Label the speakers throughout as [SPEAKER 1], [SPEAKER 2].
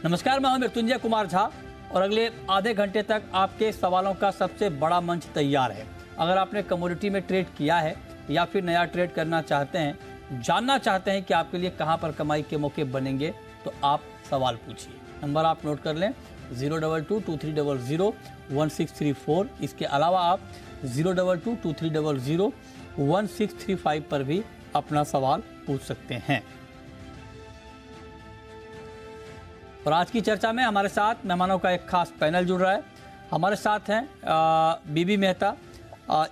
[SPEAKER 1] नमस्कार, मैं हूं मृत्युंजय कुमार झा और अगले आधे घंटे तक आपके सवालों का सबसे बड़ा मंच तैयार है। अगर आपने कमोडिटी में ट्रेड किया है या फिर नया ट्रेड करना चाहते हैं, जानना चाहते हैं कि आपके लिए कहां पर कमाई के मौके बनेंगे, तो आप सवाल पूछिए। नंबर आप नोट कर लें 02223001634। इसके अलावा आप 02223001635 पर भी अपना सवाल पूछ सकते हैं। और आज की चर्चा में हमारे साथ मेहमानों का एक खास पैनल जुड़ रहा है। हमारे साथ हैं बीबी मेहता,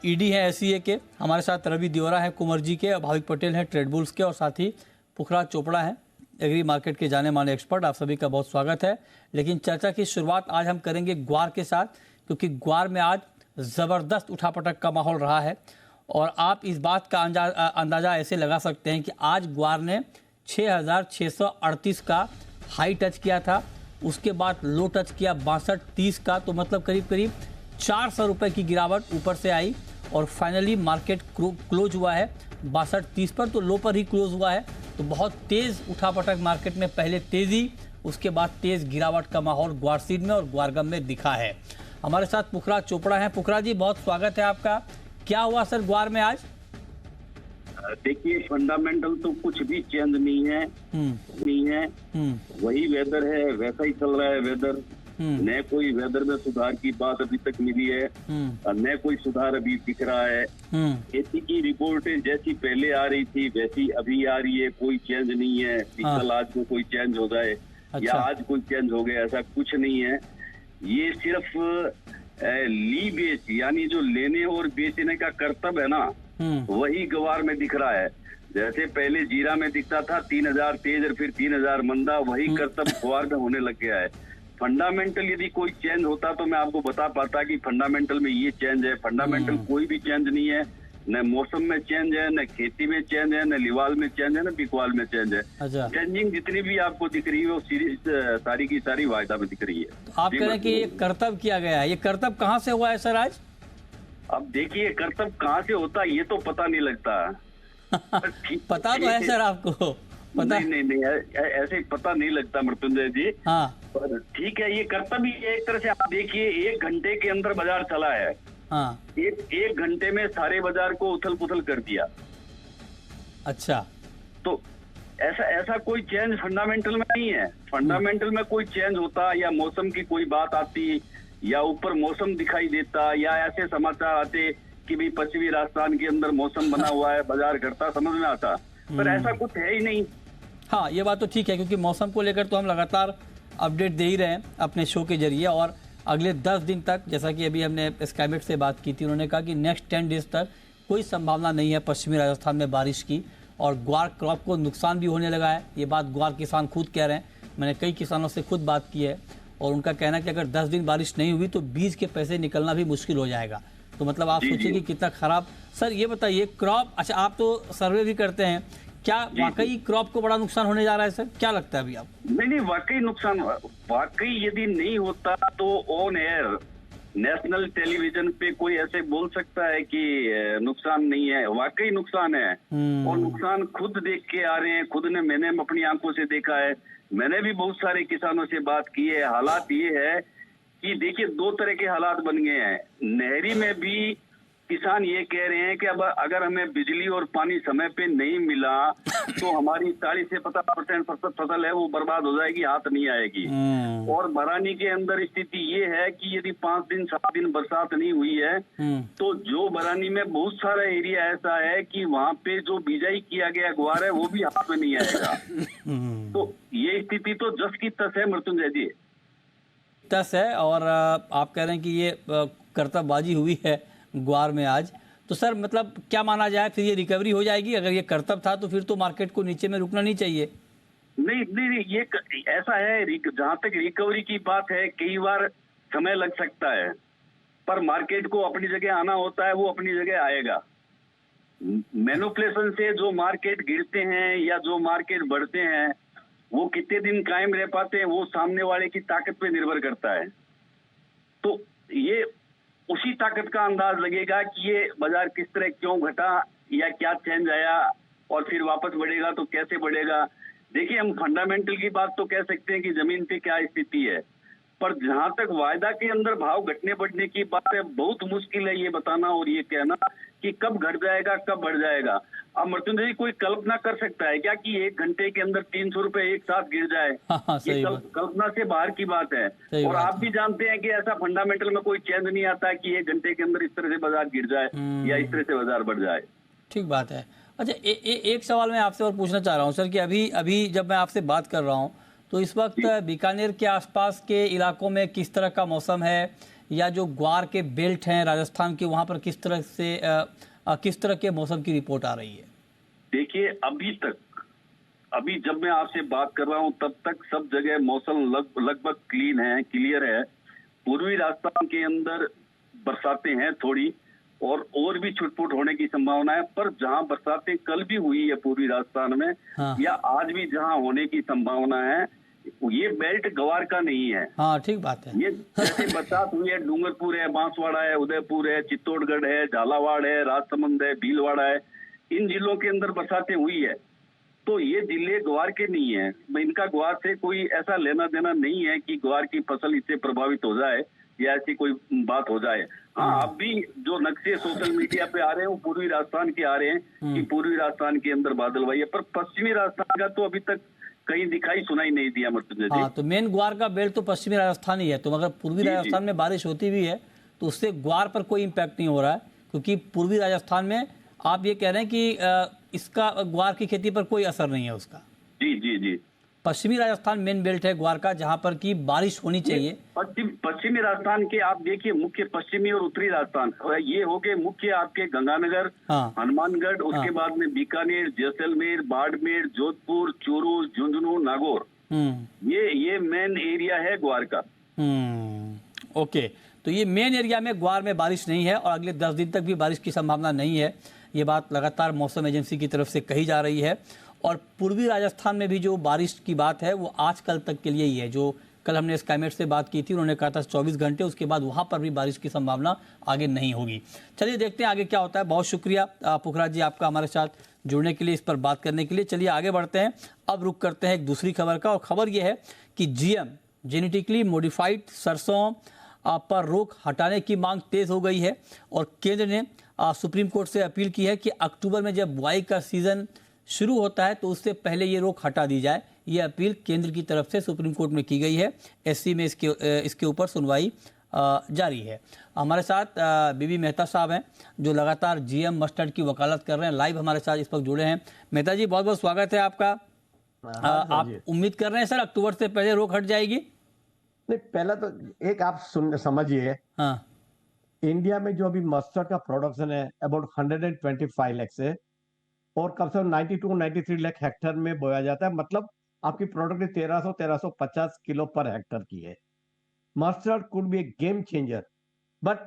[SPEAKER 1] ईडी हैं एससीए के, हमारे साथ रवि दियोरा हैं कुंवर जी के, भाविक पटेल हैं ट्रेडबुल्स के, और साथ ही पुखराज चोपड़ा हैं एग्री मार्केट के जाने माने एक्सपर्ट। आप सभी का बहुत स्वागत है। लेकिन चर्चा की शुरुआत आज हम करेंगे ग्वार के साथ, क्योंकि ग्वार में आज ज़बरदस्त उठापटक का माहौल रहा है। और आप इस बात का अंदाज़ा ऐसे लगा सकते हैं कि आज ग्वार ने 6638 का हाई टच किया था, उसके बाद लो टच किया 6230 का, तो मतलब करीब करीब 400 रुपये की गिरावट ऊपर से आई और फाइनली मार्केट क्लोज हुआ है 6230 पर, तो लो पर ही क्लोज हुआ है। तो बहुत तेज़ उठापटक मार्केट में, पहले तेज़ी उसके बाद तेज़ गिरावट का माहौल ग्वारसीड में और ग्वारगम में दिखा है। हमारे साथ पुखराज चोपड़ा हैं। पुखराज जी, बहुत स्वागत है आपका। क्या हुआ सर ग्वार में आज?
[SPEAKER 2] देखिए, फंडामेंटल तो कुछ भी चेंज नहीं है, वही वेदर है, वैसा ही चल रहा है वेदर। न कोई वेदर में सुधार की बात अभी तक मिली है, न कोई सुधार अभी दिख रहा है। खेती की रिपोर्टें जैसी पहले आ रही थी वैसी अभी आ रही है, कोई चेंज नहीं है। कल आज को कोई चेंज हो जाए या आज कोई चेंज हो गया, ऐसा कुछ नहीं है। ये सिर्फ ली बेच, यानी जो लेने और बेचने का कर्तव्य है ना, वही ग्वार में दिख रहा है। जैसे पहले जीरा में दिखता था 3000 तेज और फिर 3000 मंदा, वही कर्तव्य ग्वार में होने लग गया है। फंडामेंटल यदि कोई चेंज होता तो मैं आपको बता पाता कि फंडामेंटल में ये चेंज है। फंडामेंटल कोई भी चेंज नहीं है, न मौसम में चेंज है, न खेती में चेंज है, न लिवाल में चेंज है, न बिकवाल में चेंज है। चेंजिंग जितनी भी आपको दिख रही है वो सीरीज सारी की सारी वायदा में दिख रही है।
[SPEAKER 1] तो आप कह रहे हैं कि ये कर्तव्य किया गया है, ये कर्तव्य कहाँ से हुआ है सर आज?
[SPEAKER 2] अब देखिए, कर्तव्य कहाँ से होता है ये तो पता नहीं लगता।
[SPEAKER 1] पता तो है सर आपको? पता
[SPEAKER 2] नहीं, ऐसे पता नहीं लगता मृत्युंजय जी।
[SPEAKER 1] हाँ,
[SPEAKER 2] पर ठीक है, ये कर्तव्य एक तरह से आप देखिए, 1 घंटे के अंदर बाजार चला है।
[SPEAKER 1] हाँ,
[SPEAKER 2] एक घंटे में सारे बाजार को उथल पुथल कर दिया।
[SPEAKER 1] अच्छा,
[SPEAKER 2] तो ऐसा कोई चेंज फंडामेंटल में नहीं है। फंडामेंटल में कोई चेंज होता या मौसम की कोई बात आती या ऊपर मौसम दिखाई देता या ऐसे समाचार आते कि भाई पश्चिमी राजस्थान के अंदर मौसम बना हुआ है, बाजार घटता, समझ में आता। पर ऐसा कुछ है ही नहीं।
[SPEAKER 1] हाँ, ये बात तो ठीक है, क्योंकि मौसम को लेकर तो हम लगातार अपडेट दे ही रहे हैं अपने शो के जरिए। और अगले 10 दिन तक, जैसा कि अभी हमने स्काईमेट से बात की थी, उन्होंने कहा कि नेक्स्ट 10 डेज तक कोई संभावना नहीं है पश्चिमी राजस्थान में बारिश की, और ग्वार क्रॉप को नुकसान भी होने लगा है। ये बात ग्वार किसान खुद कह रहे हैं। मैंने कई किसानों से खुद बात की है और उनका कहना है कि अगर 10 दिन बारिश नहीं हुई तो बीज के पैसे निकलना भी मुश्किल हो जाएगा। तो मतलब आप सोचिए कि कितना खराब। सर ये बताइए, क्रॉप, अच्छा आप तो सर्वे भी करते हैं, क्या वाकई क्रॉप को बड़ा नुकसान होने जा रहा है सर? क्या लगता है अभी आपको?
[SPEAKER 2] नहीं, वाकई नुकसान, वाकई यदि नहीं होता तो ऑन एयर नेशनल टेलीविजन पे कोई ऐसे बोल सकता है कि नुकसान नहीं है? वाकई नुकसान है। और नुकसान खुद देख के आ रहे हैं, मैंने अपनी आंखों से देखा है। मैंने भी बहुत सारे किसानों से बात की है। हालात ये है कि देखिए, 2 तरह के हालात बन गए हैं। नहरी में भी किसान ये कह रहे हैं कि अब अगर हमें बिजली और पानी समय पे नहीं मिला तो हमारी 40 से 50% फसल है वो बर्बाद हो जाएगी, हाथ नहीं आएगी। और बरानी के अंदर स्थिति ये है कि यदि 5 दिन 7 दिन बरसात नहीं हुई है तो जो बरानी में बहुत सारा एरिया ऐसा है कि वहाँ पे जो बिजाई किया गया ग्वार है वो भी हाथ में नहीं आएगा। तो ये स्थिति तो जस की तस है मृत्युंजय जी,
[SPEAKER 1] तस है। और आप कह रहे हैं कि ये कर्तव्यबाजी हुई है ग्वार में आज। तो सर मतलब क्या माना जाए, फिर ये रिकवरी हो जाएगी? अगर ये कर्तव्य था तो फिर तो मार्केट को नीचे में रुकना नहीं चाहिए।
[SPEAKER 2] नहीं, ये ऐसा है, जहां तक रिकवरी की बात है, कई बार समय लग सकता है, पर मार्केट को अपनी जगह आना होता है, वो अपनी जगह आएगा। मैनिपुलेशन से जो मार्केट गिरते हैं या जो मार्केट बढ़ते हैं, वो कितने दिन कायम रह पाते हैं वो सामने वाले की ताकत पे निर्भर करता है। तो ये उसी ताकत का अंदाज लगेगा कि ये बाजार किस तरह क्यों घटा या क्या चेंज आया और फिर वापस बढ़ेगा तो कैसे बढ़ेगा। देखिए, हम फंडामेंटल की बात तो कह सकते हैं कि जमीन पे क्या स्थिति है, पर जहां तक वायदा के अंदर भाव घटने बढ़ने की बात है, बहुत मुश्किल है ये बताना और ये कहना कि कब घट जाएगा, कब बढ़ जाएगा। अब मृत्युंजय जी, कोई कल्पना कर सकता है क्या कि 1 घंटे के अंदर 300 रुपए एक साथ गिर जाए?
[SPEAKER 1] हाँ,
[SPEAKER 2] ये
[SPEAKER 1] सही बात।
[SPEAKER 2] कल्पना से बाहर की बात है।
[SPEAKER 1] सही
[SPEAKER 2] और
[SPEAKER 1] बात
[SPEAKER 2] आप
[SPEAKER 1] है।
[SPEAKER 2] भी जानते हैं कि ऐसा फंडामेंटल में कोई चेंज नहीं आता कि 1 घंटे के अंदर इस तरह से बाजार गिर जाए या इस तरह से बाजार बढ़ जाए।
[SPEAKER 1] ठीक बात है। अच्छा, एक सवाल मैं आपसे और पूछना चाह रहा हूँ सर कि अभी अभी जब मैं आपसे बात कर रहा हूँ तो इस वक्त बीकानेर के आसपास के इलाकों में किस तरह का मौसम है, या जो ग्वार के बेल्ट हैं राजस्थान के, वहाँ पर किस तरह से किस तरह के मौसम की रिपोर्ट आ रही है?
[SPEAKER 2] देखिए, अभी जब मैं आपसे बात कर रहा हूं तब तक सब जगह मौसम लगभग क्लीन है, क्लियर है। पूर्वी राजस्थान के अंदर बरसातें हैं थोड़ी, और भी छुटपुट होने की संभावना है, पर जहां बरसातें कल भी हुई है पूर्वी राजस्थान में,
[SPEAKER 1] हाँ
[SPEAKER 2] या आज भी जहां होने की संभावना है, ये बेल्ट गवार का नहीं है।
[SPEAKER 1] हाँ, ठीक बात है।
[SPEAKER 2] ये जैसे बरसात हुई है, डूंगरपुर है, बांसवाड़ा है, उदयपुर है, चित्तौड़गढ़ है, झालावाड़ है, राजसमंद है, भीलवाड़ा है, इन जिलों के अंदर बरसातें हुई है। तो ये जिले ग्वार के नहीं है, इनका ग्वार से कोई ऐसा लेना देना नहीं है कि ग्वार की फसल इससे प्रभावित हो जाए या ऐसी कोई बात हो जाए। हाँ, अब भी जो नक्शे सोशल मीडिया पे आ रहे हैं वो पूर्वी राजस्थान के आ रहे हैं कि पूर्वी राजस्थान के अंदर बादल भाई है, पर पश्चिमी राजस्थान का तो अभी तक कहीं दिखाई सुनाई नहीं दिया मृत्युंजय जी।
[SPEAKER 1] हाँ, तो मेन ग्वार का बेल्ट तो पश्चिमी राजस्थान ही है, तो अगर पूर्वी राजस्थान में बारिश होती भी है तो उससे ग्वार पर कोई इम्पैक्ट नहीं हो रहा है, क्योंकि पूर्वी राजस्थान में आप ये कह रहे हैं कि इसका ग्वार की खेती पर कोई असर नहीं है उसका।
[SPEAKER 2] जी जी जी।
[SPEAKER 1] पश्चिमी राजस्थान मेन बेल्ट है ग्वार का, जहां पर की बारिश होनी चाहिए।
[SPEAKER 2] पश्चिमी राजस्थान के आप देखिए, मुख्य पश्चिमी और उत्तरी राजस्थान ये हो गए मुख्य आपके गंगानगर,
[SPEAKER 1] हाँ
[SPEAKER 2] हनुमानगढ़, उसके बाद में बीकानेर, जैसलमेर, बाड़मेर, जोधपुर, चूरू, झुंझुनू, नागौर, ये मेन एरिया है ग्वार का।
[SPEAKER 1] ओके, तो ये मेन एरिया में ग्वार में बारिश नहीं है और अगले 10 दिन तक भी बारिश की संभावना नहीं है। ये बात लगातार मौसम एजेंसी की तरफ से कही जा रही है। और पूर्वी राजस्थान में भी जो बारिश की बात है वो आज कल तक के लिए ही है। जो कल हमने स्काईमेट से बात की थी, उन्होंने कहा था 24 घंटे, उसके बाद वहाँ पर भी बारिश की संभावना आगे नहीं होगी। चलिए देखते हैं आगे क्या होता है। बहुत शुक्रिया पुखराज जी आपका हमारे साथ जुड़ने के लिए, इस पर बात करने के लिए। चलिए आगे बढ़ते हैं। अब रुक करते हैं एक दूसरी खबर का, और खबर यह है कि जीएम जेनेटिकली मॉडिफाइड सरसों पर रोक हटाने की मांग तेज हो गई है और केंद्र ने सुप्रीम कोर्ट से अपील की है कि अक्टूबर में जब बुआई का सीजन शुरू होता है तो उससे पहले ये रोक हटा दी जाए। ये अपील केंद्र की तरफ से सुप्रीम कोर्ट में की गई है। एससी में इसके ऊपर सुनवाई जारी है। हमारे साथ बीबी मेहता साहब हैं जो लगातार जीएम मस्टर्ड की वकालत कर रहे हैं, लाइव हमारे साथ इस वक्त जुड़े हैं। मेहता जी, बहुत बहुत स्वागत है आपका। आप उम्मीद कर रहे हैं सर अक्टूबर से पहले रोक हट जाएगी?
[SPEAKER 3] नहीं, पहला तो एक आप समझिए,
[SPEAKER 1] हाँ,
[SPEAKER 3] इंडिया में जो अभी मस्टर्ड का प्रोडक्शन है अबाउट 125 लाख से, और कम से कम 92-93 लाख हेक्टेयर में बोया जाता है। मतलब आपकी प्रोडक्ट 1300-1350 किलो पर हेक्टेयर की है। Mustard could be A game changer, but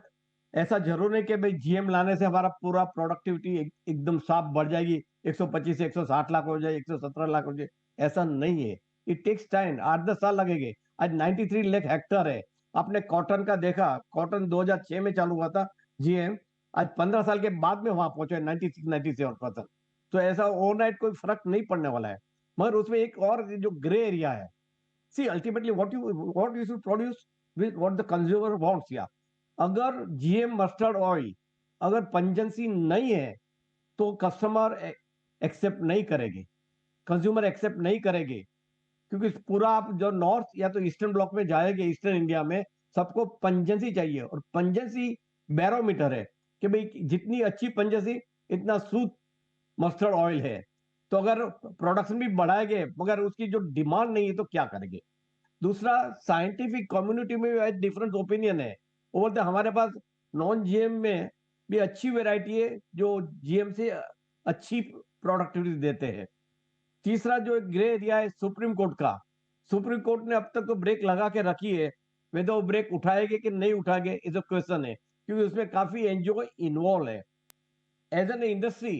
[SPEAKER 3] ऐसा जरूर नहीं कि भाई जीएम लाने से हमारा पूरा प्रोडक्टिविटी एकदम साफ बढ़ जाएगी, 125 से 160 लाख हो जाए, 117 लाख हो जाए, ऐसा नहीं है। इट टेक्स टाइम, 8-10 साल लगेंगे। आज 93 लाख हेक्टेयर है। आपने कॉटन का देखा, कॉटन 2006 में चालू हुआ था जीएम, आज 15 साल के बाद में वहां पहुंचे 96-97%। तो ऐसा ओवरनाइट कोई फर्क नहीं पड़ने वाला है। मगर उसमें एक और जो ग्रे एरिया है, see ultimately what you should produce with what the consumer wants. या अगर जीएम मस्टर्ड ऑयल अगर पंजेंसी नहीं है तो कस्टमर एक्सेप्ट नहीं करेंगे, कंज्यूमर एक्सेप्ट नहीं करेंगे, क्योंकि पूरा आप जो नॉर्थ या तो ईस्टर्न ब्लॉक में जाएंगे, ईस्टर्न इंडिया में सबको पंजेंसी चाहिए, और पंजेंसी बैरोमीटर है कि भाई जितनी अच्छी पंजेंसी इतना शुद्ध मस्टर्ड ऑयल है। तो अगर प्रोडक्शन भी बढ़ाएंगे मगर उसकी जो डिमांड नहीं है तो क्या करेंगे? दूसरा, साइंटिफिक कम्युनिटी में डिफरेंट ओपिनियन है। ओवर हमारे पास नॉन जीएम में भी अच्छी वेराइटी है जो जीएम से अच्छी प्रोडक्टिविटी देते हैं। तीसरा जो ग्रे एरिया है सुप्रीम कोर्ट का, सुप्रीम कोर्ट ने अब तक तो ब्रेक लगा के रखी है, वे तो ब्रेक उठाएंगे कि नहीं उठाएंगे इज अ क्वेश्चन है, क्योंकि उसमें काफी एनजीओ इन्वॉल्व है। As an industry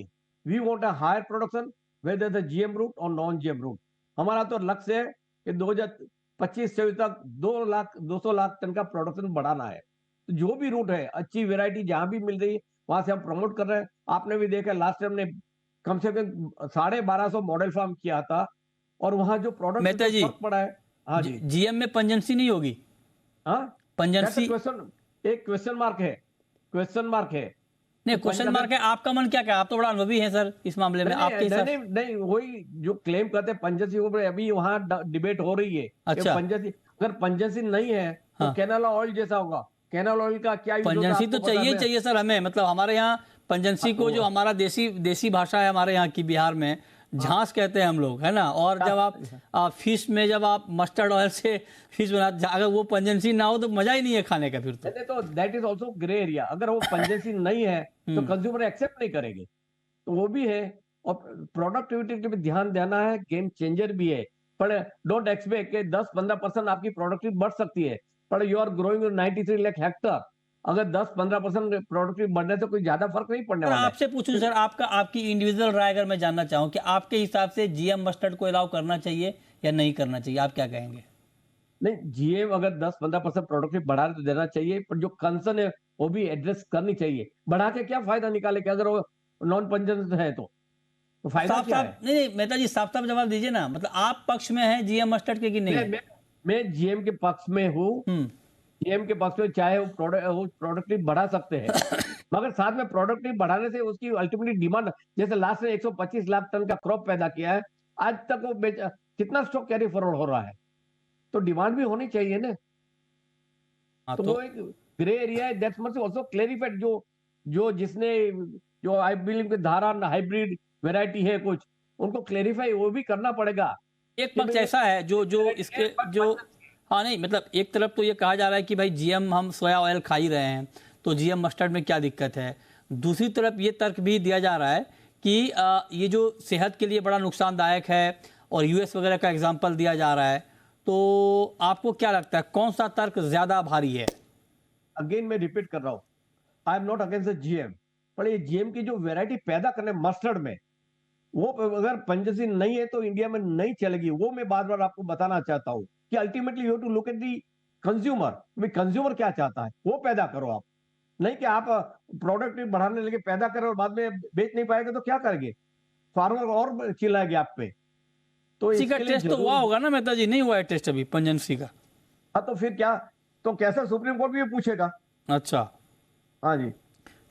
[SPEAKER 3] we want a higher production whether the GM route और नॉन जीएम रूट। हमारा तो लक्ष्य है कि 2025-26 तक 200 लाख टन का प्रोडक्शन बढ़ाना है। तो जो भी रूट है, अच्छी वेराइटी जहां भी मिल रही है वहां से हम प्रमोट कर रहे हैं। आपने भी देखा लास्ट टाइम ने कम से कम 1250 मॉडल फार्म किया था और वहां जो प्रोडक्ट
[SPEAKER 1] मेहता जी,
[SPEAKER 3] फर्क पड़ा है। हाँ जी,
[SPEAKER 1] जीएम में पंजेंसी नहीं होगी?
[SPEAKER 3] हाँ,
[SPEAKER 1] पंजेंसी
[SPEAKER 3] क्वेश्चन, एक क्वेश्चन मार्क है, क्वेश्चन मार्क है।
[SPEAKER 1] नहीं,
[SPEAKER 3] तो
[SPEAKER 1] क्वेश्चन मार्क है। आपका मन क्या क्या? आप तो बड़ा अनुभवी हैं सर इस मामले में, आपके हिसाब से।
[SPEAKER 3] नहीं, वही जो क्लेम करते हैं पंजेंसी के ऊपर अभी वहां डिबेट हो रही है।
[SPEAKER 1] अच्छा।
[SPEAKER 3] पंजेंसी, अगर पंजेंसी नहीं है तो
[SPEAKER 1] हाँ,
[SPEAKER 3] कैनोला ऑयल जैसा होगा। कैनोला ऑयल का क्या यूज होता है
[SPEAKER 1] पंजेंसी तो
[SPEAKER 3] आपको पता
[SPEAKER 1] चाहिए
[SPEAKER 3] है?
[SPEAKER 1] चाहिए सर हमें, मतलब हमारे यहाँ पंजेंसी को, जो हमारा देसी देसी भाषा है हमारे यहाँ की, बिहार में झांस कहते हैं हम लोग, है ना। और जब आप फिश में जब आप मस्टर्ड ऑयल से फिश बनाते, अगर वो पंजेंसी ना हो तो मजा ही नहीं है खाने का फिर तो।
[SPEAKER 3] नहीं, तो that is also grey area. अगर वो पंजेंसी नहीं है तो कंज्यूमर एक्सेप्ट नहीं करेंगे, तो वो भी है। और प्रोडक्टिविटी पे भी ध्यान देना है, गेम चेंजर भी है। पर डोंट एक्सपेक्ट कि 10-15% आपकी प्रोडक्टिविटी बढ़ सकती है, पर you are growing 93 lakh hectare. अगर 10-15% प्रोडक्टिविटी बढ़ने से कोई ज्यादा फर्क नहीं पड़ने
[SPEAKER 1] सर
[SPEAKER 3] वाला है।
[SPEAKER 1] आपसे पूछूं सर, आपकी इंडिविजुअल राय अगर मैं जानना चाहूं कि आपके हिसाब से जीएम मस्टर्ड को अलाउ करना चाहिए या नहीं करना चाहिए, आप क्या कहेंगे?
[SPEAKER 3] नहीं, जीएम अगर 10-15% प्रोडक्टिविटी बढ़ा तो देना चाहिए, पर जो कंसर्न है वो भी एड्रेस करनी चाहिए। बढ़ा के क्या फायदा निकाले कि अगर वो नॉन पंजेंट है तो फायदा
[SPEAKER 1] साफ
[SPEAKER 3] क्या
[SPEAKER 1] साफ
[SPEAKER 3] है?
[SPEAKER 1] नहीं नहीं मेहता जी, साफ साफ जवाब दीजिए ना, मतलब आप पक्ष में हैं जीएम मस्टर्ड के कि नहीं
[SPEAKER 3] मैं
[SPEAKER 1] है?
[SPEAKER 3] मैं मैं जीएम के पक्ष में हूँ। जीएम के पक्ष में, चाहे वो प्रोडक्टिविटी बढ़ा सकते हैं, मगर साथ में प्रोडक्टिविटी बढ़ाने से उसकी अल्टीमेटली डिमांड, जैसे लास्ट में 125 लाख टन का क्रॉप पैदा किया है, आज तक वो कितना स्टॉक कैरी फॉरवर्ड हो रहा है, तो डिमांड भी होनी चाहिए ना।
[SPEAKER 1] हाँ
[SPEAKER 3] तो वो एक ग्रे एरिया है, दैट्स मस्ट आल्सो क्लेरिफाइड। जो जिसने, जो आई बिलीव के धारा हाइब्रिड वैरायटी है कुछ, उनको क्लेरिफाई वो भी करना पड़ेगा।
[SPEAKER 1] एक पक्ष ऐसा है जो जो इसके जो, हाँ नहीं मतलब एक तरफ तो ये कहा जा रहा है कि भाई जीएम, हम सोया ऑयल खा ही रहे हैं तो जीएम मस्टर्ड में क्या दिक्कत है। दूसरी तरफ ये तर्क भी दिया जा रहा है कि ये जो सेहत के लिए बड़ा नुकसानदायक है, और यूएस वगैरह का एग्जाम्पल दिया जा रहा है। तो आपको क्या लगता है कौन सा तर्क ज्यादा भारी है?
[SPEAKER 3] अगेन मैं रिपीट कर रहा हूँ, I am not against the GM, पर ये जीएम की जो वैरायटी पैदा करने मस्टर्ड में, वो अगर पंजेंसी नहीं है तो इंडिया में नहीं चलेगी। वो मैं बार बार आपको बताना चाहता हूं कि ultimately you to look at the consumer. भाई कंज्यूमर क्या चाहता है वो पैदा करो आप, नहीं कि आप प्रोडक्ट बढ़ाने लगे, पैदा करो और बाद में बेच नहीं पाएंगे तो क्या करेंगे? फार्मर और चिल्लाएंगे आप पे। तो
[SPEAKER 1] इसी का
[SPEAKER 3] इसके लिए
[SPEAKER 1] टेस्ट तो हुआ होगा ना मेहता जी? नहीं हुआ है टेस्ट अभी पंजेंसी का?
[SPEAKER 3] हाँ, तो फिर क्या, तो कैसा सुप्रीम कोर्ट भी पूछेगा।
[SPEAKER 1] अच्छा,
[SPEAKER 3] हाँ जी।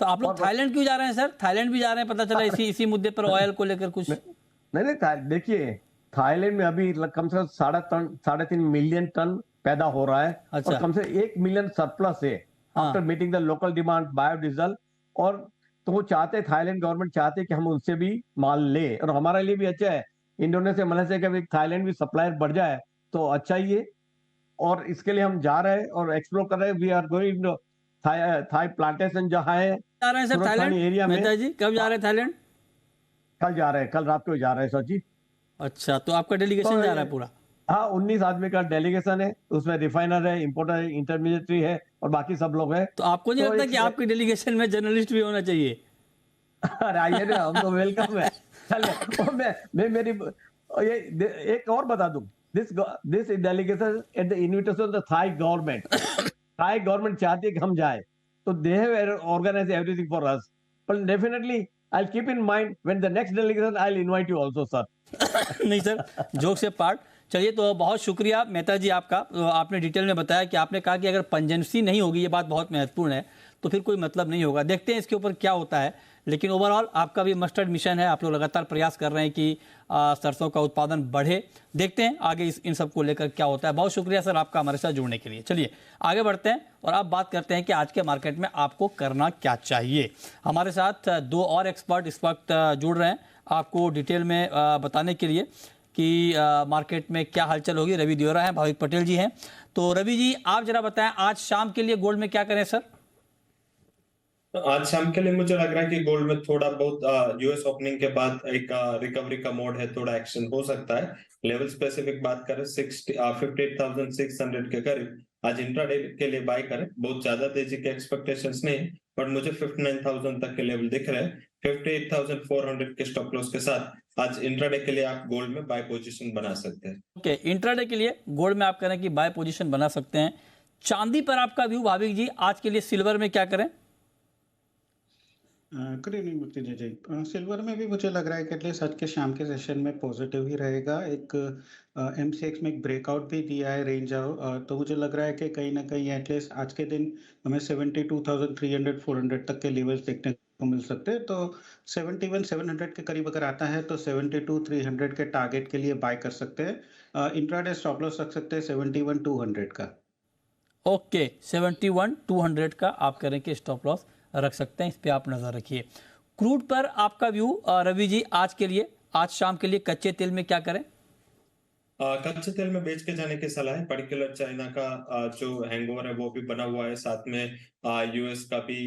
[SPEAKER 1] तो आप लोग थाईलैंड क्यों जा रहे हैं सर? थाईलैंड भी जा रहे हैं, पता चला इसी मुद्दे पर, ऑयल को लेकर कुछ।
[SPEAKER 3] नहीं, देखिए, थाईलैंड में अभी कम से कम 3.5 मिलियन टन पैदा हो रहा है।
[SPEAKER 1] अच्छा।
[SPEAKER 3] और कम से 1 मिलियन सरप्लस है after meeting the local demand biodiesel. और तो वो चाहते, थाईलैंड गवर्नमेंट चाहते कि हम उनसे भी माल ले, और हमारे लिए भी अच्छा है, इंडोनेशिया मलेशिया का भी, थाईलैंड भी सप्लायर बढ़ जाए तो अच्छा ही है। और इसके लिए हम जा रहे हैं और एक्सप्लोर कर रहे हैं। We are going Thai plantation जहाँ है
[SPEAKER 1] जा रहे हैं सर थाईलैंड
[SPEAKER 3] एरिया में।
[SPEAKER 1] मेहता जी, कब जा रहे हैं थाईलैंड?
[SPEAKER 3] कल जा रहे हैं, कल रात को जा रहे हैं सर जी।
[SPEAKER 1] अच्छा, तो आपका डेलीगेशन जा रहा है पूरा?
[SPEAKER 3] हाँ, 19 आदमी का डेलीगेशन है, उसमें रिफाइनर है, इंपोर्टर, इंटरमीडिएटरी है और बाकी सब लोग हैं।
[SPEAKER 1] तो आपको नहीं लगता कि आपकी डेलीगेशन में जर्नलिस्ट भी होना चाहिए?
[SPEAKER 3] अरे आइए ना, हम तो वेलकम है। चलिए, और मैं मेरी ये एक और बता दूं, this delegation at the invitation of the Thai government. Thai government चाहती है कि हम जाए, तो they have organise everything for us. But definitely I keep in mind when the next delegation I will invite you also sir.
[SPEAKER 1] नहीं sir, joke से part. चलिए, तो बहुत शुक्रिया मेहता जी आपका। तो आपने डिटेल में बताया कि आपने कहा कि अगर पंजेंसी नहीं होगी, ये बात बहुत महत्वपूर्ण है, तो फिर कोई मतलब नहीं होगा। देखते हैं इसके ऊपर क्या होता है। लेकिन ओवरऑल आपका भी मस्टर्ड मिशन है, आप लोग लगातार प्रयास कर रहे हैं कि सरसों का उत्पादन बढ़े। देखते हैं आगे इन सब को लेकर क्या होता है। बहुत शुक्रिया सर आपका हमारे साथ जुड़ने के लिए। चलिए आगे बढ़ते हैं और अब बात करते हैं कि आज के मार्केट में आपको करना क्या चाहिए। हमारे साथ दो और एक्सपर्ट इस वक्त जुड़ रहे हैं आपको डिटेल में बताने के लिए कि मार्केट में क्या हलचल होगी। रवि दियोरा हैं, भाविक पटेल जी हैं। तो रवि जी, आप जरा बताएं आज शाम के लिए गोल्ड में क्या करें सर?
[SPEAKER 4] आज शाम के लिए मुझे लग रहा है कि गोल्ड में थोड़ा बहुत यूएस ओपनिंग के बाद एक रिकवरी का मोड है, थोड़ा एक्शन हो सकता है। लेवल स्पेसिफिक बात करें 58,600 के करीब आज इंट्राडे के लिए बाय करें। बहुत ज्यादा तेजी के एक्सपेक्टेशंस नहीं, बट मुझे 59,000 तक के लेवल दिख रहे हैं। 58,400 के स्टॉप लॉस के साथ आज इंट्राडे के लिए आप गोल्ड में बाय पोजीशन बना सकते हैं।
[SPEAKER 1] ओके, इंट्राडे के लिए गोल्ड में आप करें कि बाय पोजीशन बना सकते हैं। चांदी पर आपका व्यू भाविक जी आज के लिए, सिल्वर में क्या करें?
[SPEAKER 5] गुड इवनिंग मुक्ति जी। सिल्वर में भी मुझे लग रहा है कि एटलीस्ट आज के शाम के सेशन में पॉजिटिव ही रहेगा। एक एमसीएक्स में एक ब्रेकआउट भी दिया है रेंज तो मुझे लग रहा है कि कहीं ना कहीं एटलीस्ट आज के दिन हमें 72,300 400 तक के लेवल्स देखने को मिल सकते हैं। तो 71,700 के करीब अगर आता है तो 72,300 के टारगेट के लिए बाय कर सकते हैं। इंट्राडे स्टॉप लॉस रख सकते हैं 71,200 का।
[SPEAKER 1] ओके, 71,200 का आप करेंगे स्टॉप लॉस रख सकते हैं, इस पे आप नजर रखिए। क्रूड पर आपका व्यू रवि जी आज के लिए, आज शाम के लिए कच्चे तेल में क्या करें?
[SPEAKER 4] कच्चे तेल में बेच के जाने की सलाह है। पर्टिकुलर चाइना का जो हैंगओवर है वो भी बना हुआ है, साथ में यूएस का भी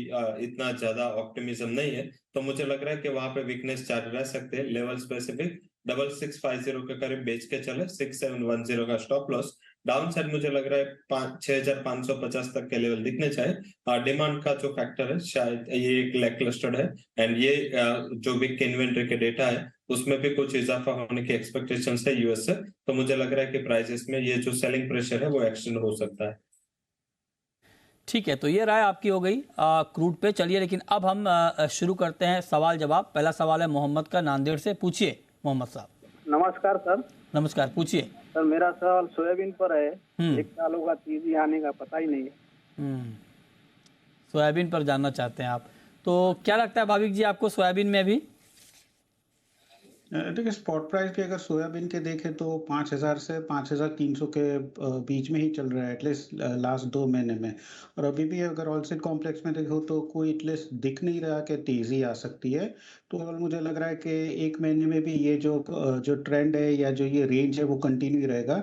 [SPEAKER 4] इतना ज्यादा ऑप्टिमिज्म नहीं है, तो मुझे लग रहा है कि वहां पे वीकनेस जारी रह सकते हैं। लेवल स्पेसिफिक 6650 के करीब बेच के चले, 6710 का स्टॉप लॉस। डाउन साइड मुझे लग रहा है 6550 तक के लेवल दिखने चाहिए। डिमांड का जो फैक्टर है शायद ये एक लैकलस्टर है, एंड ये जो बिग इन्वेंट्री के डेटा है उसमें भी कुछ इजाफा होने की एक्सपेक्टेशंस है यूएस से, तो मुझे लग रहा है कि प्राइसेस में ये जो सेलिंग प्रेशर है वो एक्सटेंड हो सकता है।
[SPEAKER 1] ठीक है, तो ये राय आपकी हो गई क्रूड पे। चलिए, लेकिन अब हम शुरू करते हैं सवाल जवाब। पहला सवाल है मोहम्मद का, नांदेड़ से। पूछिए मोहम्मद साहब।
[SPEAKER 6] नमस्कार सर।
[SPEAKER 1] नमस्कार, पूछिए
[SPEAKER 6] सर मेरा सवाल सोयाबीन पर है। 1 साल होगा तेजी आने का पता ही नहीं है।
[SPEAKER 1] सोयाबीन पर जानना चाहते हैं आप, तो क्या लगता है भाविक जी आपको सोयाबीन में अभी?
[SPEAKER 5] देखिए, स्पॉट प्राइस भी अगर सोयाबीन के देखें तो 5,000 से 5,300 के बीच में ही चल रहा है एटलीस्ट लास्ट 2 महीने में। और अभी भी अगर ऑलसीड कॉम्प्लेक्स में देखो तो कोई एटलीस्ट दिख नहीं रहा कि तेजी आ सकती है। तो मुझे लग रहा है कि 1 महीने में भी ये जो ट्रेंड है या जो ये रेंज है वो कंटिन्यू ही रहेगा।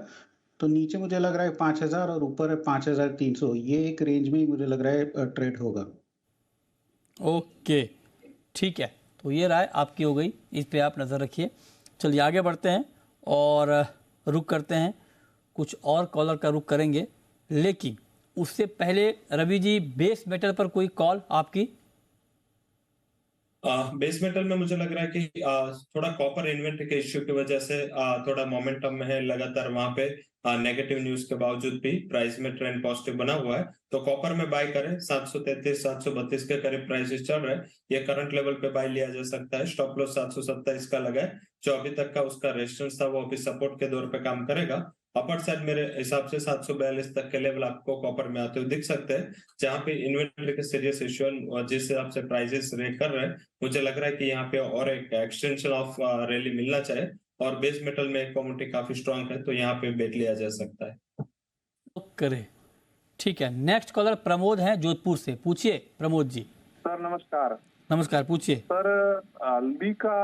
[SPEAKER 5] तो नीचे मुझे लग रहा है 5,000 और ऊपर है 5,300, ये एक रेंज में ही मुझे लग रहा है ट्रेड होगा।
[SPEAKER 1] ओके, ठीक है, तो ये राय आपकी हो गई, इस पे आप नज़र रखिए। चलिए आगे बढ़ते हैं और रुक करते हैं, कुछ और कॉलर का रुक करेंगे, लेकिन उससे पहले रवि जी बेस मेटल पर कोई कॉल आपकी?
[SPEAKER 4] बेस मेटल में मुझे लग रहा है कि थोड़ा कॉपर इन्वेंट्री के इश्यू की वजह से थोड़ा मोमेंटम में है, लगातार वहां पे नेगेटिव न्यूज के बावजूद भी प्राइस में ट्रेंड पॉजिटिव बना हुआ है, तो कॉपर में बाय करें। 733 732 के करीब प्राइसेस चल रहे हैं, ये करंट लेवल पे बाय लिया जा सकता है। स्टॉप लॉस 727 का लगा है, जो अभी तक का उसका रेजिस्टेंस था वो अभी सपोर्ट के दौर पे काम करेगा। अपर साइड मेरे हिसाब से 742 तक के लेवल आपको कॉपर में आते हुए दिख सकते हैं, जहां पे इन्वेंट्री के सीरियस इश्यू और जिस हिसाब से प्राइसेस रेट कर रहे हैं, मुझे लग रहा है कि यहाँ पे और एक एक्सटेंशन ऑफ रैली मिलना चाहिए। और बेस मेटल में कमोडिटी काफी स्ट्रांग है, तो यहाँ पे बेट लिया जा सकता है।
[SPEAKER 1] करे, ठीक है। नेक्स्ट कॉलर प्रमोद हैं जोधपुर से। पूछिए प्रमोद जी।
[SPEAKER 7] सर नमस्कार।
[SPEAKER 1] नमस्कार, पूछिए।
[SPEAKER 7] सर अल्बी का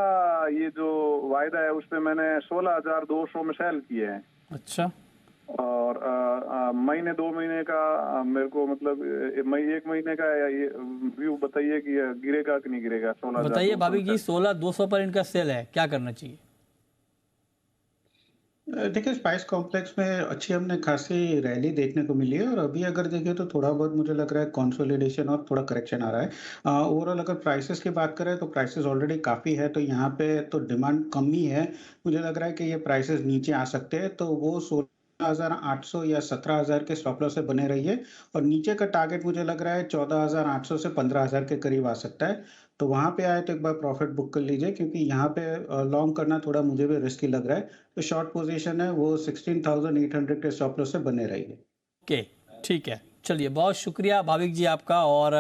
[SPEAKER 7] ये जो वायदा है उस पे मैंने 16,200 में सेल किए हैं।
[SPEAKER 1] अच्छा।
[SPEAKER 7] और महीने 2 महीने का मेरे को मतलब 1 महीने का ये व्यू बताइए कि गिरेगा कि नहीं गिरेगा। 16,000
[SPEAKER 1] बताइए भाभी जी, 16,200 पर इनका सेल है, क्या करना चाहिए?
[SPEAKER 5] देखिए, स्पाइस कॉम्प्लेक्स में अच्छी हमने खासी रैली देखने को मिली है और अभी अगर देखें तो थोड़ा बहुत मुझे लग रहा है कंसोलिडेशन और थोड़ा करेक्शन आ रहा है। ओवरऑल अगर प्राइसेस की बात करें तो प्राइसेस ऑलरेडी काफ़ी है, तो यहाँ पे तो डिमांड कम ही है। मुझे लग रहा है कि ये प्राइसेस नीचे आ सकते हैं, तो वो 16,800 या 17,000 के स्टॉप लॉस से बने रहिए। और नीचे का टारगेट मुझे लग रहा है 14,800 से 15,000 के करीब आ सकता है, तो वहां पे आए तो एक बार प्रॉफिट बुक कर लीजिए, क्योंकि यहाँ पे लॉन्ग करना थोड़ा मुझे भी रिस्की लग रहा है। तो शॉर्ट पोजीशन है वो 16,800 के स्टॉप लॉस से बने रहिए।
[SPEAKER 1] ओके, ठीक है। चलिए, बहुत शुक्रिया भाविक जी आपका और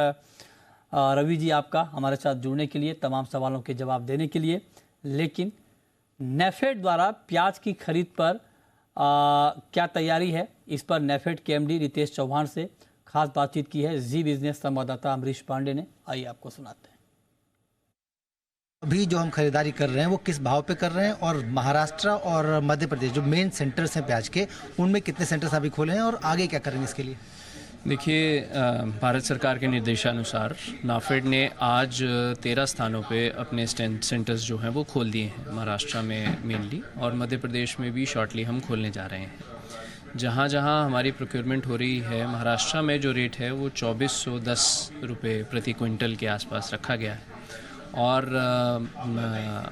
[SPEAKER 1] रवि जी आपका हमारे साथ जुड़ने के लिए, तमाम सवालों के जवाब देने के लिए। लेकिन नेफेड द्वारा प्याज की खरीद पर क्या तैयारी है, इस पर नेफेड के एमडी रितेश चौहान से खास बातचीत की है जी बिजनेस संवाददाता अमरीश पांडे ने। आइए आपको सुनाते हैं।
[SPEAKER 8] अभी जो हम खरीदारी कर रहे हैं वो किस भाव पे कर रहे हैं, और महाराष्ट्र और मध्य प्रदेश जो मेन सेंटर्स हैं प्याज के, उनमें कितने सेंटर्स अभी खोले हैं और आगे क्या करेंगे इसके लिए?
[SPEAKER 9] देखिए, भारत सरकार के निर्देशानुसार नाफेड ने आज 13 स्थानों पे अपने सेंटर्स जो हैं वो खोल दिए हैं, महाराष्ट्र में मेनली, और मध्य प्रदेश में भी शॉर्टली हम खोलने जा रहे हैं। जहाँ जहाँ हमारी प्रोक्योरमेंट हो रही है, महाराष्ट्र में जो रेट है वो 2410 रुपये प्रति क्विंटल के आसपास रखा गया है, और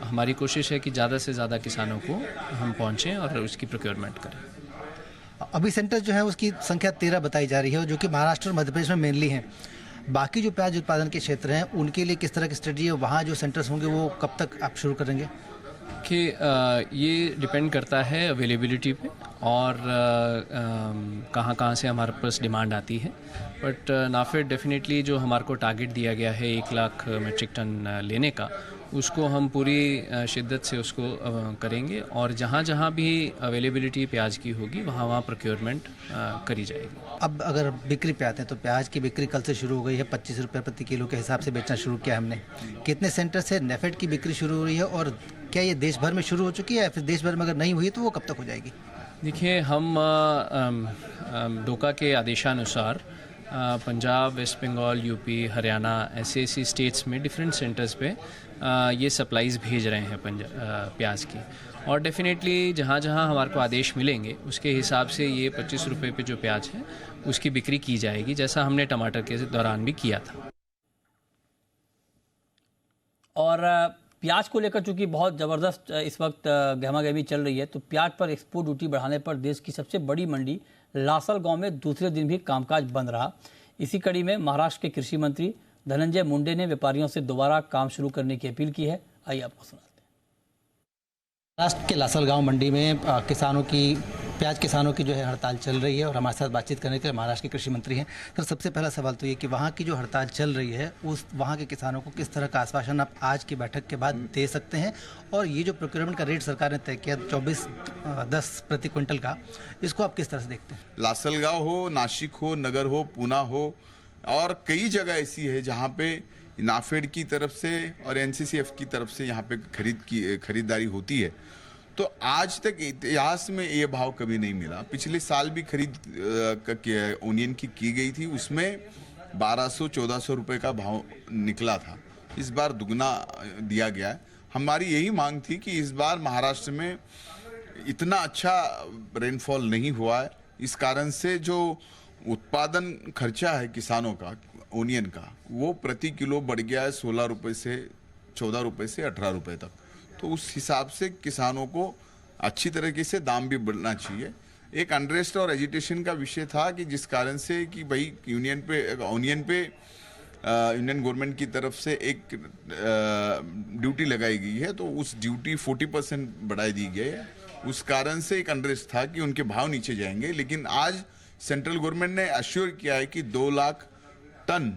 [SPEAKER 9] हमारी कोशिश है कि ज़्यादा से ज़्यादा किसानों को हम पहुँचें और उसकी प्रोक्योरमेंट करें।
[SPEAKER 8] अभी सेंटर जो है उसकी संख्या 13 बताई जा रही है, जो कि महाराष्ट्र और मध्य प्रदेश में मेनली हैं। बाकी जो प्याज उत्पादन के क्षेत्र हैं उनके लिए किस तरह की स्ट्रेटजी है, वहाँ जो सेंटर्स होंगे वो कब तक आप शुरू करेंगे?
[SPEAKER 9] कि ये डिपेंड करता है अवेलेबिलिटी पे और कहाँ से हमारे पास डिमांड आती है। बट नाफेड डेफिनेटली जो हमारे को टारगेट दिया गया है 1 लाख मेट्रिक टन लेने का, उसको हम पूरी शिद्दत से उसको करेंगे और जहाँ भी अवेलेबिलिटी प्याज की होगी वहाँ प्रोक्योरमेंट करी जाएगी।
[SPEAKER 8] अब अगर बिक्री पे आते हैं तो प्याज की बिक्री कल से शुरू हो गई है, 25 रुपये प्रति किलो के हिसाब से बेचना शुरू किया हमने। कितने सेंटर से नेफेड की बिक्री शुरू हो रही है और क्या ये देश भर में शुरू हो चुकी है या फिर देश भर में अगर नहीं हुई तो वो कब तक हो जाएगी? देखिए,
[SPEAKER 9] हम डोका के आदेशानुसार पंजाब, वेस्ट बंगाल, यूपी, हरियाणा ऐसे स्टेट्स में डिफरेंट सेंटर्स पे ये सप्लाईज़ भेज रहे हैं प्याज की। और डेफिनेटली जहाँ हमारे को आदेश मिलेंगे उसके हिसाब से ये 25 रुपये पे जो प्याज है उसकी बिक्री की जाएगी, जैसा हमने टमाटर के दौरान भी किया था।
[SPEAKER 1] और प्याज को लेकर चूंकि बहुत ज़बरदस्त इस वक्त गहमागहमी चल रही है, तो प्याज पर एक्सपोर्ट ड्यूटी बढ़ाने पर देश की सबसे बड़ी मंडी लासलगांव में दूसरे दिन भी कामकाज बंद रहा। इसी कड़ी में महाराष्ट्र के कृषि मंत्री धनंजय मुंडे ने व्यापारियों से दोबारा काम शुरू करने की अपील की है। आइए आपको सुनाते हैं।
[SPEAKER 8] महाराष्ट्र के लासलगांव मंडी में प्याज किसानों की जो है हड़ताल चल रही है और हमारे साथ बातचीत करने के लिए महाराष्ट्र के कृषि मंत्री हैं। सर, सबसे पहला सवाल तो ये कि वहाँ की जो हड़ताल चल रही है उस वहाँ के किसानों को किस तरह का आश्वासन आप आज की बैठक के बाद दे सकते हैं, और ये जो प्रोक्योरमेंट का रेट सरकार ने तय किया 24.10 प्रति क्विंटल का, इसको आप किस तरह से देखते हैं?
[SPEAKER 10] लासलगांव हो, नासिक हो, नगर हो, पूना हो और कई जगह ऐसी है जहाँ पे नाफेड की तरफ से और एनसीसीएफ की तरफ से यहाँ पे खरीदारी होती है। तो आज तक इतिहास में ये भाव कभी नहीं मिला। पिछले साल भी खरीद ओनियन की गई थी, उसमें 1200-1400 रुपये का भाव निकला था। इस बार दुगना दिया गया है। हमारी यही मांग थी कि इस बार महाराष्ट्र में इतना अच्छा रेनफॉल नहीं हुआ है, इस कारण से जो उत्पादन खर्चा है किसानों का ओनियन का, वो प्रति किलो बढ़ गया है 16 रुपये से 14 रुपये से 18 रुपये तक। तो उस हिसाब से किसानों को अच्छी तरीके से दाम भी बढ़ना चाहिए। एक अनरेस्ट और एजिटेशन का विषय था कि जिस कारण से कि भाई ओनियन गवर्नमेंट की तरफ से एक ड्यूटी लगाई गई है, तो उस ड्यूटी 40% बढ़ा दी गई है। उस कारण से एक अनरेस्ट था कि उनके भाव नीचे जाएंगे। लेकिन आज सेंट्रल गवर्नमेंट ने अश्योर किया है कि 2 लाख टन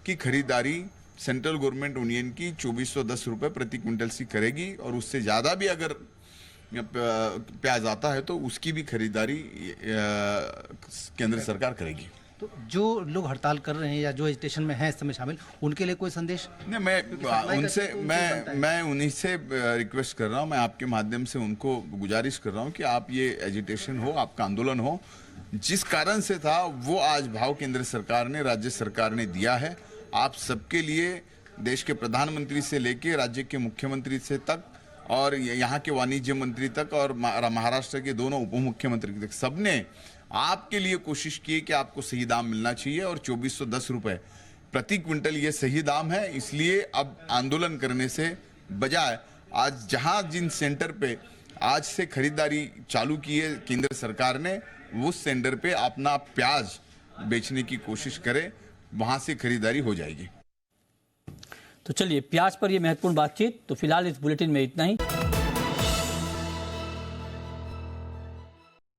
[SPEAKER 10] की खरीदारी सेंट्रल गवर्नमेंट ओनियन की 2410 रुपये प्रति क्विंटल सी करेगी, और उससे ज़्यादा भी अगर प्याज आता है तो उसकी भी खरीदारी केंद्र सरकार करेगी।
[SPEAKER 8] तो जो लोग हड़ताल कर रहे हैं या जो एजिटेशन में हैं इस समय शामिल, उनके लिए कोई संदेश?
[SPEAKER 10] नहीं, मैं उन्हीं से रिक्वेस्ट कर रहा हूँ, मैं आपके माध्यम से उनको गुजारिश कर रहा हूँ कि आप ये एजिटेशन हो, आपका आंदोलन हो, जिस कारण से था वो आज भाव केंद्र सरकार ने, राज्य सरकार ने दिया है। आप सबके लिए, देश के प्रधानमंत्री से लेके राज्य के मुख्यमंत्री से तक और यहाँ के वाणिज्य मंत्री तक और महाराष्ट्र के दोनों उप मुख्यमंत्री तक, सबने आपके लिए कोशिश की कि आपको सही दाम मिलना चाहिए, और 2410 रुपये प्रति क्विंटल ये सही दाम है। इसलिए अब आंदोलन करने से बजाय आज जहाँ जिन सेंटर पे आज से खरीदारी चालू की है केंद्र सरकार ने, उस सेंटर पे अपना प्याज बेचने की कोशिश करें, वहां से खरीदारी हो जाएगी।
[SPEAKER 1] तो चलिए, प्याज पर यह महत्वपूर्ण बातचीत। तो फिलहाल इस बुलेटिन में इतना ही।